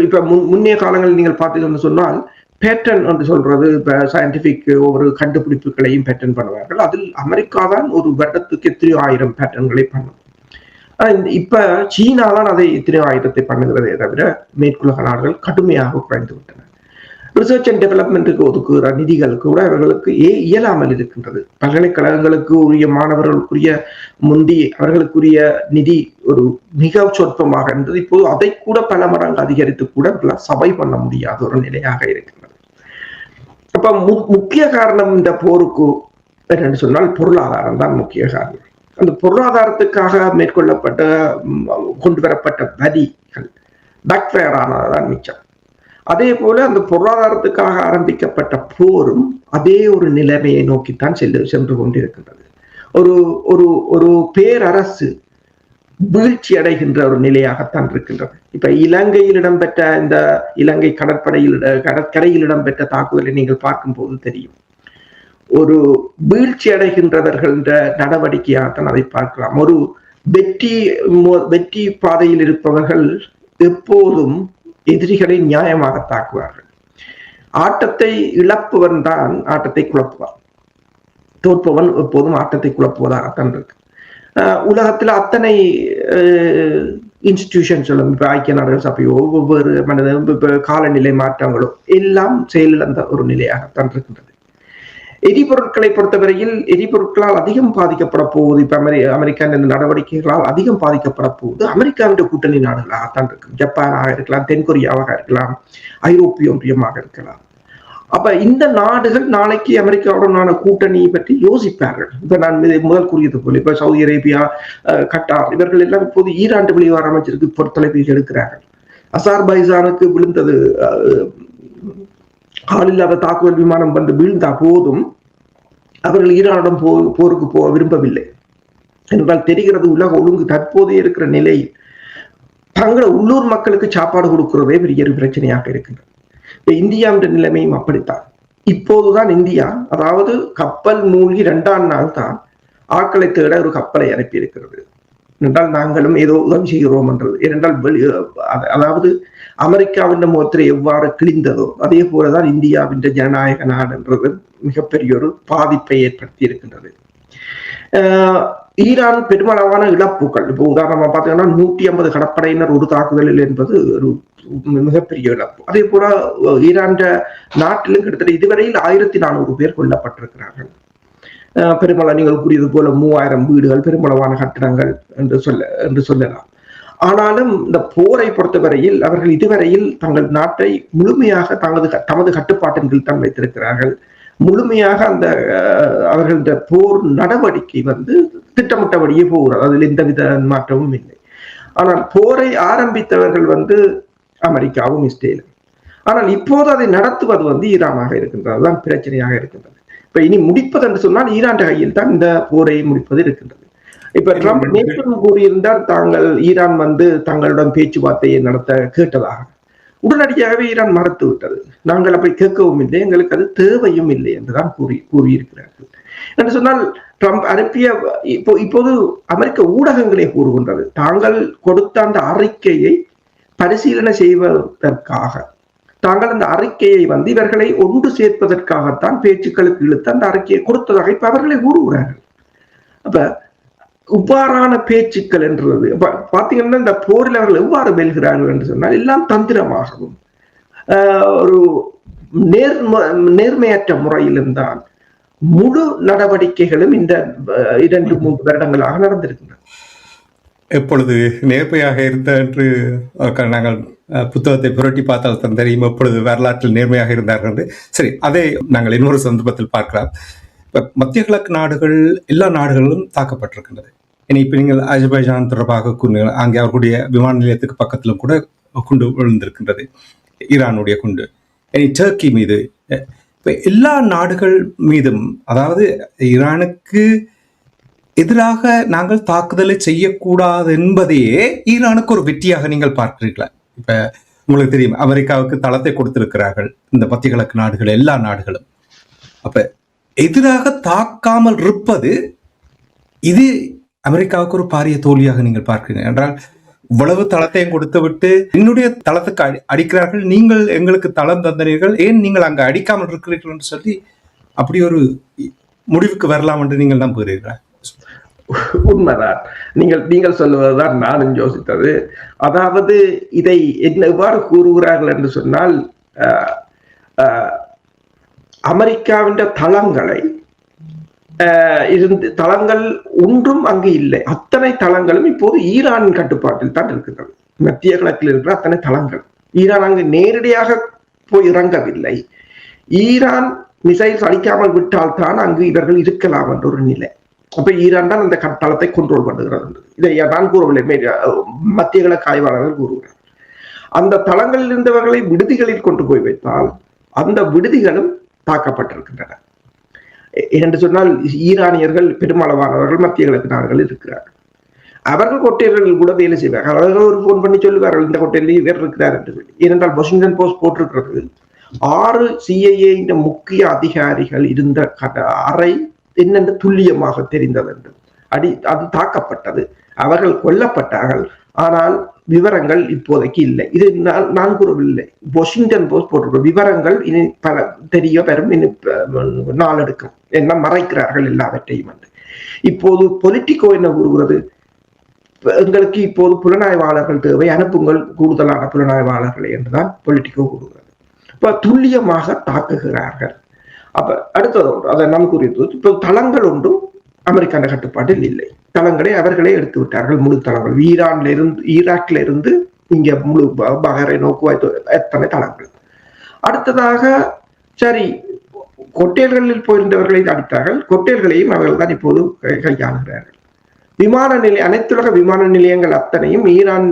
இப்ப முன்னைய காலங்களில் நீங்கள் பார்த்தீங்கன்னு சொன்னால் பேட்டன் என்று சொல்றது இப்ப சயின்டிபிக் ஒவ்வொரு கண்டுபிடிப்புகளையும் பேட்டன் பண்ணுவார்கள். அதில் அமெரிக்கா தான் ஒரு வருடத்துக்கு எத்தனையோ ஆயிரம் பேட்டன்களை பண்ணும். இப்ப சீனா தான் அதை எத்தனையோ ஆயிரத்தை பண்ணுகிறதே தவிர மேற்குலக நாடுகள் கடுமையாக குறைந்து விட்டன. ரிசர்ச் அண்ட் டெவலப்மெண்ட்டுக்கு ஒதுக்குகிற நிதிகள் கூட அவர்களுக்கு இயலாமல் இருக்கின்றது. பல்கலைக்கழகங்களுக்கு உரிய மாணவர்களுக்குரிய அவர்களுக்குரிய நிதி ஒரு மிக சொற்பமாக இருந்தது. இப்போது அதை கூட பல மடங்கு அதிகரித்து கூட சபை பண்ண முடியாத ஒரு நிலையாக இருக்கின்றது. அப்ப முக்கிய காரணம் இந்த போருக்கு என்னன்னு சொன்னால் பொருளாதாரம் தான் முக்கிய காரணம். அந்த பொருளாதாரத்துக்காக மேற்கொள்ளப்பட்ட கொண்டு வரப்பட்ட வரிகள் பேக்ஃபயர் ஆனதான் மிச்சம். அதே போல அந்த பொருளாதாரத்துக்காக ஆரம்பிக்கப்பட்ட போரும் அதே ஒரு நிலைமையை நோக்கித்தான் சென்று கொண்டிருக்கின்றது. ஒரு ஒரு ஒரு பேரரசு வீழ்ச்சி அடைகின்ற ஒரு நிலையாகத்தான் இருக்கின்றது. இப்ப இலங்கையில் இடம்பெற்ற இந்த இலங்கை கடற்கரையில் இடம்பெற்ற தாக்குதலை நீங்கள் பார்க்கும்போது தெரியும். ஒரு வீழ்ச்சி அடைகின்றவர்கள் என்ற நடவடிக்கையாகத்தான் அதை பார்க்கலாம். ஒரு வெற்றி பாதையில் இருப்பவர்கள் எப்போதும் எதிரிகளை நியாயமாக தாக்குவார்கள். ஆட்டத்தை இழப்பவன் தான் ஆட்டத்தை குழப்புவான். தோற்பவன் எப்போதும் ஆட்டத்தை குழப்புவதாகத்தான் இருக்கு. உலகத்துல அத்தனை இன்ஸ்டிடியூஷன்ஸும் இப்ப ஐக்கிய நாடுகள் சபையோ ஒவ்வொரு காலநிலை மாற்றங்களோ எல்லாம் செயலிழந்த ஒரு நிலையாகத்தான் இருக்கின்றது. எரிபொருட்களை பொறுத்தவரையில் எரிபொருட்களால் அதிகம் பாதிக்கப்பட போவது இப்ப அமெரிக்காவின் நடவடிக்கைகளால் அதிகம் பாதிக்கப்பட போவது அமெரிக்காவின் கூட்டணி நாடுகளாகத்தான் இருக்கு. ஜப்பானாக இருக்கலாம், தென்கொரியாவாக இருக்கலாம், ஐரோப்பிய ஒன்றியமாக இருக்கலாம். அப்ப இந்த நாடுகள் நாளைக்கு அமெரிக்காவுடனான கூட்டணியை பற்றி யோசிப்பார்கள். இப்ப நான் முதல் கூறியது போல இப்ப சவுதி அரேபியா, கட்டார் இவர்கள் எல்லாம் இப்போது ஈரான் வெளிவார அமைச்சருக்கு பொறுத்தளவில் எடுக்கிறார்கள். அசார்பைசானுக்கு விழுந்தது ஆளில்லாத தாக்குதல் விமானம் வந்து வீழ்ந்தா போதும் அவர்கள் ஈரானிடம் போருக்கு போக விரும்பவில்லை என்றால் தெரிகிறது. உலக ஒழுங்கு தற்போதைய இருக்கிற நிலையில் தங்களை உள்ளூர் மக்களுக்கு சாப்பாடு கொடுக்கிறதே பெரிய பிரச்சனையாக இருக்கின்றது. இந்தியாவின் நிலைமையும் அப்படித்தான். இப்போதுதான் இந்தியா, அதாவது கப்பல் மூழ்கி 2ஆம் நாள் தான் ஆட்களை தேட ஒரு கப்பலை அனுப்பி இருக்கிறது. என்றால் நாங்களும் ஏதோ உதவி செய்கிறோம் என்றது. ஏனென்றால் அதாவது அமெரிக்காவின் முகத்திரை எவ்வாறு கிழிந்ததோ அதே போலதான் இந்தியாவின் ஜனநாயக நாடு என்றது மிகப்பெரிய ஒரு பாதிப்பை ஏற்படுத்தி இருக்கின்றது. ஈரான் பெருமளவான இழப்புகள், இப்போ உதாரணமா பார்த்தீங்கன்னா 150 கடற்படையினர் ஒரு தாக்குதலில் என்பது ஒரு மிகப்பெரிய இழப்பு. அதே போல ஈரான் நாட்டிலும் கிட்டத்தட்ட இதுவரையில் 1400 பேர் கொல்லப்பட்டிருக்கிறார்கள். நீங்கள் கூறியது போல 3000 வீடுகள், பெருமளவான கட்டிடங்கள் என்று சொல்லலாம். ஆனாலும் இந்த போரை பொறுத்தவரையில் அவர்கள் இதுவரையில் தங்கள் நாட்டை முழுமையாக தமது கட்டுப்பாட்டின் கீழ் தான் வைத்திருக்கிறார்கள். முழுமையாக அந்த அவர்களது போர் நடவடிக்கை திட்டமிட்டபடியே போகிறது. அதில் எந்தவித மாற்றமும் இல்லை. ஆனால் போரை ஆரம்பித்தவர்கள் அமெரிக்காவும் இஸ்ரேலும். ஆனால் இப்போது அதை நடத்துவது ஈரானாக இருக்கின்றது. அதுதான் பிரச்சனையாக இருக்கின்றது. இப்ப இனி முடிப்பது என்று சொன்னால் ஈரான் கையில் தான் இந்த போரை முடிப்பது இருக்கின்றது. இப்ப ட்ரம்ப் நேற்று கூறியிருந்தால் ஈரான் தங்களுடன் பேச்சுவார்த்தையை நடத்த கேட்டதாக. உடனடியாகவே ஈரான் மறுத்து விட்டது. நாங்கள் அப்படி கேட்கவும் இல்லை, எங்களுக்கு அது தேவையும் இல்லை என்றுதான் கூறியிருக்கிறார்கள். என்று சொன்னால் ட்ரம்ப் அனுப்பிய இப்போது அமெரிக்க ஊடகங்களே கூறுகின்றது, தாங்கள் கொடுத்த அந்த அறிக்கையை பரிசீலனை செய்வதற்காக, தாங்கள் அந்த அறிக்கையை இவர்களை ஒன்று சேர்ப்பதற்காகத்தான் பேச்சுக்களுக்கு இழுத்து அந்த அறிக்கையை கொடுத்ததாக இப்ப அவர்களே கூறுகிறார்கள். அப்ப இவ்வாறான பேச்சுக்கள் என்றது பாத்தீங்கன்னா இந்த போரில் அவர்கள் எவ்வாறு வெல்கிறார்கள் என்று சொன்னால் எல்லாம் தந்திரமாகவும் ஒரு நேர்மையற்ற முறையிலும் தான் முழு நடவடிக்கைகளும் இந்த 2-3 வருடங்களாக நடந்திருக்கின்றன. எப்பொழுது நேர்மையாக இருந்த என்று நாங்கள் புத்தகத்தை புரட்டி பார்த்தால் தெரியும் எப்பொழுது வரலாற்றில் நேர்மையாக இருந்தார்கள் என்று. சரி, அதை நாங்கள் இன்னொரு சந்தர்ப்பத்தில் பார்க்கலாம். இப்ப மத்திய கிழக்கு நாடுகள் எல்லா நாடுகளிலும் தாக்கப்பட்டிருக்கின்றது. இப்ப நீங்கள் அஜர்பைஜான் தொடர்பாக கூறினீர்கள், அங்கே அவர்களுடைய விமான நிலையத்துக்கு பக்கத்திலும் கூட குண்டு விழுந்திருக்கின்றது, ஈரானுடைய குண்டு. டர்க்கி மீது, இப்ப எல்லா நாடுகள் மீதும், அதாவது ஈரானுக்கு எதிராக நாங்கள் தாக்குதலை செய்யக்கூடாது என்பதையே ஈரானுக்கு ஒரு வெற்றியாக நீங்கள் பார்க்கிறீர்களா? இப்ப உங்களுக்கு தெரியும், அமெரிக்காவுக்கு தளத்தை கொடுத்திருக்கிறார்கள் இந்த மத்திய கிழக்கு நாடுகள், எல்லா நாடுகளும். அப்ப எதிராக தாக்காமல் இருப்பது இது அமெரிக்காவுக்கு ஒரு பாரிய தோல்வியாக நீங்கள் பார்க்கிறீங்க என்றால், இவ்வளவு தளத்தையும் கொடுத்து விட்டு என்னுடைய தளத்துக்கு அடிக்கிறார்கள், நீங்கள் எங்களுக்கு தளம் தந்தனீர்கள், ஏன் நீங்கள் அங்கு அடிக்காமல் இருக்கிறீர்கள் என்று சொல்லி அப்படி ஒரு முடிவுக்கு வரலாம் என்று நீங்கள் நம்புகிறீர்களா? உண்மைதான், நீங்கள் சொல்லுவதுதான் நானும் யோசித்தது. அதாவது இதை எவ்வாறு கூறுகிறார்கள் என்று சொன்னால், அமெரிக்காவின் தளங்களை தளங்கள் ஒன்றும் அங்கு இல்லை. அத்தனை தளங்களும் இப்போது ஈரானின் கட்டுப்பாட்டில் தான் இருக்கின்றது. மத்திய கிழக்கில் இருக்கிற அத்தனை தளங்கள் ஈரான் அங்கு நேரடியாக போய் இறங்கவில்லை. ஈரான் மிசைல்ஸ் அடிக்காமல் விட்டால் தான் அங்கு இவர்கள் இருக்கலாம் என்ற ஒரு நிலை. அப்ப ஈரான் தான் அந்த தளத்தை கண்ட்ரோல் பண்ணுகிறது. இதை நான் கூறவில்லை, மத்திய கிழக்கு ஆய்வாளர்கள் கூறுகிறார். அந்த தளங்களில் இருந்தவர்களை விடுதிகளில் கொண்டு போய் வைத்தால் அந்த விடுதிகளும் தாக்கப்பட்டிருக்கின்றன. என்று சொன்னால் ஈரானியர்கள் பெருமளவானவர்கள் மத்திய கிழக்கு நாடுகள் இருக்கிறார்கள். அவர்கள் கொட்டையர்கள் கூட வேலை செய்வார்கள். அவர்கள் ஒரு போன் பண்ணி சொல்லுவார்கள், இந்த கொட்டையிலேயே வேறு இருக்கிறார் என்று சொல்லி. ஏனென்றால் வாஷிங்டன் போஸ்ட் போட்டிருக்கிறது, 6 CIA முக்கிய அதிகாரிகள் இருந்த அறை என்னென்று துல்லியமாக தெரிந்தது என்று. அது தாக்கப்பட்டது, அவர்கள் கொல்லப்பட்டார்கள். ஆனால் விவரங்கள் இப்போதைக்கு இல்லை. இது நான் கூறவில்லை, வாஷிங்டன் போஸ்ட் போட்டிருக்கிற விவரங்கள் இனி பல தெரிய வரும், இனி நாளெடுக்கும், என்ன மறைக்கிறார்கள் எல்லாவற்றையும் என்று. இப்போது பொலிட்டிகோ என்ன கூறுகிறது, எங்களுக்கு இப்போது புலனாய்வாளர்கள் தேவை, அனுப்புங்கள் கூடுதலான புலனாய்வாளர்களை என்றுதான் பொலிட்டிகோ கூறுகிறது. இப்ப துல்லியமாக தாக்குகிறார்கள். அப்ப அடுத்தது ஒன்று அதை நாம் கூறியது, இப்போ தளங்கள் ஒன்றும் அமெரிக்கான கட்டுப்பாட்டில் இல்லை. தளங்களை அவர்களே எடுத்து விட்டார்கள், முழு தளங்கள். ஈராக்ல இருந்து இங்க முழு பஹ்ரைன், குவைத், எத்தனை தளங்கள். அடுத்ததாக சரி, கொட்டேல்களில் போயிருந்தவர்களை அடித்தார்கள், கொட்டேல்களையும் அவர்கள் தான் இப்போது கையாளுகிறார்கள். விமான நிலையம், அனைத்துலக விமான நிலையங்கள் அத்தனையும் ஈரான்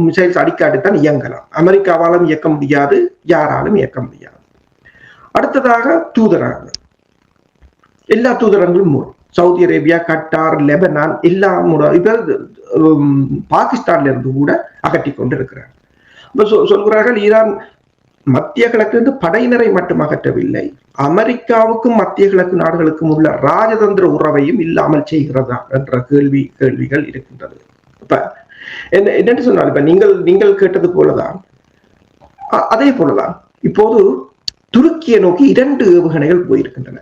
மிசைல்ஸ் அடிக்காட்டித்தான் இயங்கலாம். அமெரிக்காவாலும் இயக்க முடியாது, யாராலும் இயக்க முடியாது. அடுத்ததாக தூதரகங்கள், எல்லா தூதரங்களும் மூடும். சவுதி அரேபியா, கட்டார், லெபனான் எல்லாம் பாகிஸ்தான்ல இருந்து கூட அகற்றி கொண்டு இருக்கிறார். சொல்கிறார்கள், ஈரான் மத்திய கிழக்கு படையினரை மட்டும் அகற்றவில்லை, அமெரிக்காவுக்கும் மத்திய கிழக்கு நாடுகளுக்கும் உள்ள ராஜதந்திர உறவையும் இல்லாமல் செய்கிறதா என்ற கேள்விகள் இருக்கின்றது. இப்ப என்னென்று சொன்னால், இப்ப நீங்கள் கேட்டது போலதான், அதே போலதான் இப்போது துருக்கியை நோக்கி 2 ஏவுகணைகள் போயிருக்கின்றன.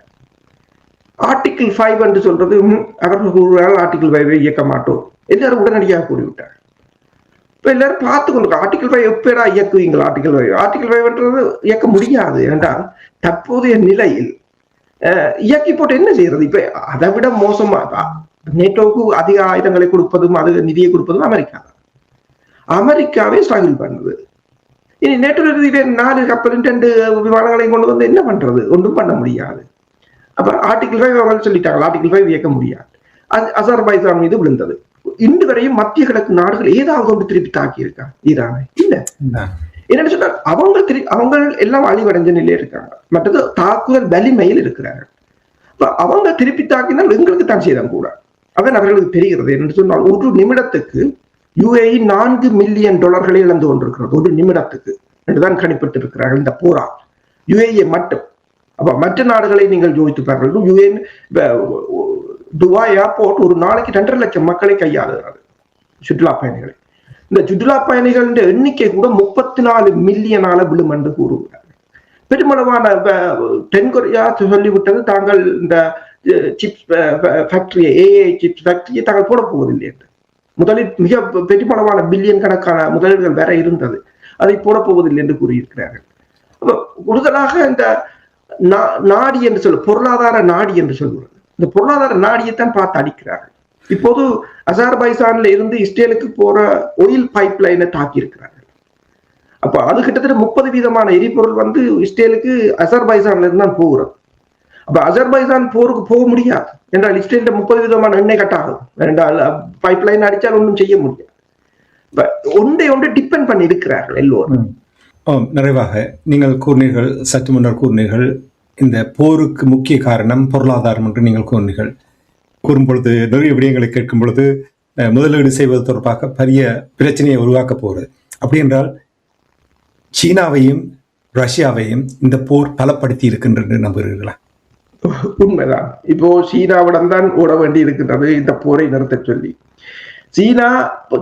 ஆர்டிகிள் 5 என்று சொல்றது, அவர்கள் கூறுகிறார்கள் ஆர்டிகிள் 5 இயக்க மாட்டோம், எல்லாரும் உடனடியாக கூறிவிட்டார். இப்ப எல்லாரும் பார்த்து கொண்டு, ஆர்டிகிள் 5 எப்படா இயக்குவீங்கள்? ஆர்டிகிள் 5 என்றது இயக்க முடியாது என்றால் தற்போதைய நிலையில் இயக்கி போட்டு என்ன செய்யறது? இப்ப அதை விட மோசமா நேட்டோவுக்கு அதிக ஆயுதங்களை கொடுப்பதும் அது நிதியை கொடுப்பதும் அமெரிக்கா தான். அமெரிக்காவே ஸ்ட்ரகிள் பண்ணுது. இனி நேட்டோ 4 கப்பல் 2 விமானங்களையும் கொண்டு வந்து என்ன பண்றது? ஒன்றும் பண்ண முடியாது. அப்ப ஆர்டிகிள் 5 அவர்கள் சொல்லிட்டாங்க, ஆர்டிகிள் 5 இயக்க முடியாது. அசர்பைஜான் மீது விழுந்தது. இன்று வரையும் மத்திய கிழக்கு நாடுகள் ஏதாவது ஒன்று திருப்பி தாக்கி இருக்காங்க ஈரானை? இல்ல. என்னன்னு சொன்னா, அவங்க எல்லாம் அழிவடைஞ்ச நிலையில இருக்காங்க. மற்றது தாக்குதல் வலிமையில் இருக்கிறாங்க. அவங்க திருப்பி தாக்கினால் எங்களுக்கு தான் செய்தான் கூட. அவர்களுக்கு தெரிகிறது. என்று சொன்னால், ஒரு நிமிடத்துக்கு UAE $4 மில்லியன் இழந்து கொண்டிருக்கிறது, ஒரு நிமிடத்துக்கு என்றுதான் கணிப்பிட்டு இருக்கிறார்கள் இந்த போரால், UAE மட்டும். அப்ப மற்ற நாடுகளை நீங்கள் யோசித்து பாருங்கள். UAE துபாய் ஏர்போர்ட் ஒரு நாளைக்கு 2.5 லட்சம் மக்களை கையாளுகிறது, சுற்றுலா பயணிகளை. இந்த சுற்றுலா பயணிகள் எண்ணிக்கை கூட 34 மில்லியனால விழும் என்று கூறுகிறார்கள். பெருமளவான தென்கொரியா சொல்லிவிட்டது, தாங்கள் இந்த சிப்ஸ் ஃபேக்டரியை, AI சிப்ஸ் ஃபேக்டரியை தாங்கள் போட போவதில்லை என்று. முதலில் மிக பெருமளவான பில்லியன் கணக்கான முதலீடுகள் வேற இருந்தது, அதை போட போவதில்லை என்று கூறியிருக்கிறார்கள். கூடுதலாக இந்த நாடி என்று பொருளாதார நாடி என்று சொல்கிறது, இந்த பொருளாதார நாடியைத்தான் பார்த்து அடிக்கிறார்கள். இப்போது அசர்பைஜான்ல இருந்து இஸ்ரேலுக்கு போற ஆயில் பைப் லைனை தாக்கி இருக்கிறார்கள். அப்ப அது கிட்டத்தட்ட 30% எரிபொருள் இஸ்ரேலுக்கு அசர்பைஜான்ல இருந்து தான் போகிறது. அப்ப அசர்பைஜான் போருக்கு போக முடியாது என்றால் இஸ்ரேல் 30% எண்ணெய் கட்டாகும் என்றால் பைப் லைன் அடிச்சால் ஒன்றும் செய்ய முடியாது. ஒன்றை டிபெண்ட் பண்ணி இருக்கிறார்கள் எல்லோரும். நிறைவாக நீங்கள் கூறினீர்கள், சற்று முன்னர் கூறினீர்கள், இந்த போருக்கு முக்கிய காரணம் பொருளாதாரம் என்று நீங்கள் கூறினீர்கள். கூறும்பொழுது நிறைய விடயங்களை கேட்கும் பொழுது முதலீடு செய்வது தொடர்பாக பெரிய பிரச்சனையை உருவாக்க போகிறது. அப்படி என்றால் சீனாவையும் ரஷ்யாவையும் இந்த போர் பலப்படுத்தி இருக்கின்றது நம்புகிறீர்களா? உண்மைதான். இப்போ சீனாவிடம் தான் ஓட வேண்டி இருக்கின்றது இந்த போரை நிறுத்த சொல்லி. சீனா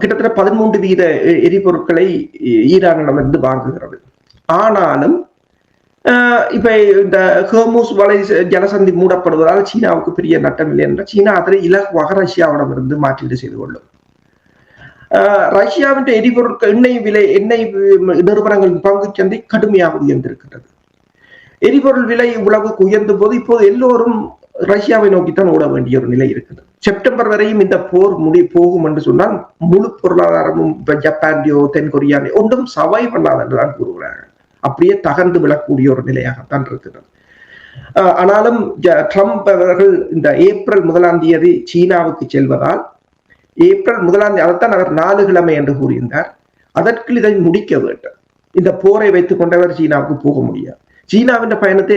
கிட்டத்தட்ட 13% எரிபொருட்களை ஈரானிடமிருந்து வாங்குகிறது. ஆனாலும் இப்ப இந்த ஹோர்முஸ் வலை ஜலசந்தி மூடப்படுவதால் சீனாவுக்கு பெரிய நட்டம் இல்லை என்றால் சீனா அதனை இலகுவாக ரஷ்யாவிடமிருந்து மாற்றீடு செய்து கொள்ளும். ரஷ்யாவின் எரிபொருட்கள் எண்ணெய் நிறுவனங்களின் பங்கு சந்தை கடுமையாக உயர்ந்திருக்கிறது. எரிபொருள் விலை உலகு உயர்ந்த போது இப்போது எல்லோரும் ரஷ்யாவை நோக்கித்தான் ஓட வேண்டிய ஒரு நிலை இருக்குது. செப்டம்பர் வரையும் இந்த போர் போகும் என்று சொன்னால் முழு பொருளாதாரமும் ஜப்பான்லையோ தென்கொரியாலையோ ஒன்றும் சவை பண்ணாது என்றுதான் கூறுகிறார்கள். அப்படியே தகர்ந்து விழக்கூடிய ஒரு நிலையாகத்தான் இருக்கிறது. ஆனாலும் ட்ரம்ப் அவர்கள் இந்த ஏப்ரல் 1 சீனாவுக்கு செல்வதால் ஏப்ரல் 1 அதைத்தான் அவர் 4 கிழமை என்று கூறியிருந்தார். அதற்கு இதை முடிக்க வேண்டும். இந்த போரை வைத்துக் கொண்டவர் சீனாவுக்கு போக முடியாது. சீனாவின் பயணத்தை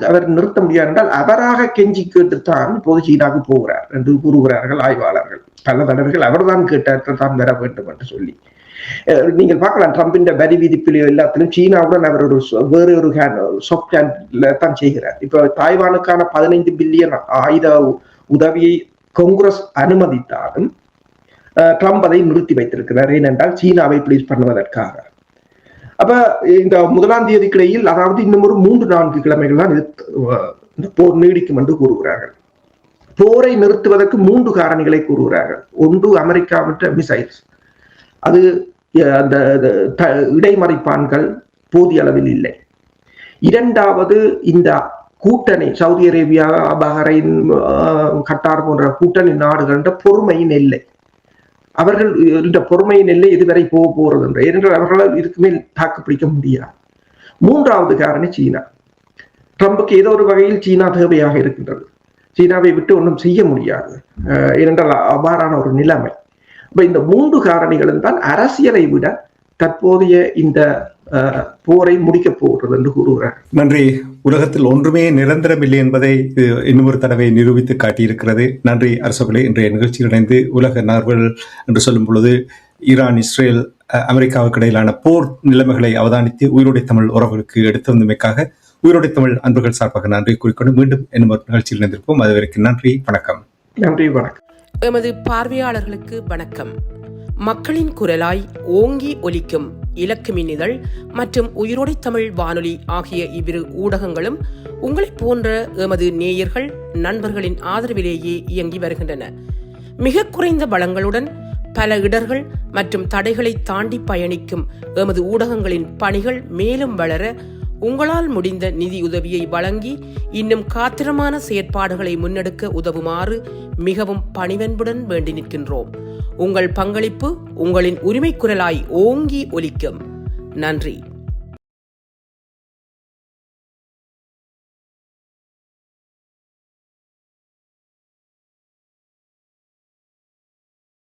அவர் நிறுத்த முடியாது என்றால் அவராக கெஞ்சி கேட்டுத்தான் இப்போது சீனாவுக்கு போகிறார் என்று கூறுகிறார்கள் ஆய்வாளர்கள். பல தடவைகள் அவர்தான் கேட்டார்கள் தான் வர வேண்டும் என்று சொல்லி. நீங்கள் பார்க்கலாம் ட்ரம்பின் வரி விதிப்பில் எல்லாத்திலும் சீனாவுடன் அவர் வேறு ஒரு சாஃப்ட் ஹேண்ட்ல தான் செய்கிறார். இப்ப தாய்வானுக்கான 15 பில்லியன் ஆயுத உதவியை காங்கிரஸ் அனுமதித்தாலும் ட்ரம்ப் அதை நிறுத்தி வைத்திருக்கிறார். ஏனென்றால் சீனாவை ப்ளீஸ் பண்ணுவதற்காக. அப்ப இந்த 1 இடையில் அதாவது இன்னும் ஒரு 3-4 கிழமைகள் தான் இந்த போர் நீடிக்கும் என்று கூறுகிறார்கள். போரை நிறுத்துவதற்கு 3 காரணிகளை கூறுகிறார்கள். ஒன்று அமெரிக்காவின் மிசைல்ஸ், அது அந்த இடைமறிப்பான்கள் போதிய அளவில் இல்லை. இரண்டாவது இந்த கூட்டணி சவுதி அரேபியா, பஹ்ரைன், கட்டார் போன்ற கூட்டணி நாடுகள் பொறுமையின் எல்லை. அவர்கள் இந்த பொறுமையின் எல்லை இதுவரை போகிறது என்று, ஏனென்றால் அவர்களால் இதுக்கு மேல் தாக்கு பிடிக்க முடியாது. 3வது காரணி சீனா. ட்ரம்புக்கு ஏதோ ஒரு வகையில் சீனா தேவையாக இருக்கின்றது. சீனாவை விட்டு ஒன்றும் செய்ய முடியாது, ஏனென்றால் அவ்வாறான ஒரு நிலைமை. இந்த 3 காரணிகளும் தான் அரசியலை விட தற்போதைய இந்த போரை முடிக்கப் போகிறது என்று கூறுகிறார். நன்றி. உலகத்தில் ஒன்றுமே நிரந்தரமில்லை என்பதை இன்னொரு தடவை நிரூபித்து காட்டியிருக்கிறது. நன்றி அரசர்களே. இன்றைய நிகழ்ச்சியில் இணைந்து உலக நகர்வுகள் என்று சொல்லும் பொழுது ஈரான், இஸ்ரேல், அமெரிக்காவுக்கு இடையிலான போர் நிலைமைகளை அவதானித்து உயிரோடை தமிழ் உறவுகளுக்கு எடுத்து வந்தமைக்காக உயிரோடை தமிழ் அன்பர்கள் சார்பாக நன்றி கூறிக்கொண்டு மீண்டும் இன்னொரு நிகழ்ச்சியில் இணைந்திருப்போம். அதுவரைக்கும் நன்றி, வணக்கம். நன்றி, வணக்கம். எமது பார்வையாளர்களுக்கு வணக்கம். மக்களின் குரலாய் ஓங்கி ஒலிக்கும் இலக்கு மின்னிதழ் மற்றும் உயிரோடை தமிழ் வானொலி ஆகிய இவ்விரு ஊடகங்களும் உங்களைப் போன்ற எமது நேயர்கள், நண்பர்களின் ஆதரவிலேயே இயங்கி வருகின்றன. மிக குறைந்த வளங்களுடன் பல இடர்கள் மற்றும் தடைகளை தாண்டி பயணிக்கும் எமது ஊடகங்களின் பணிகள் மேலும் வளர உங்களால் முடிந்த நிதியுதவியை வழங்கி இன்னும் காத்திரமான செயற்பாடுகளை முன்னெடுக்க உதவுமாறு மிகவும் பணிவன்புடன் வேண்டி நிற்கின்றோம். உங்கள் பங்களிப்பு உங்களின் உரிமை குரலாய் ஓங்கி ஒலிக்கும். நன்றி.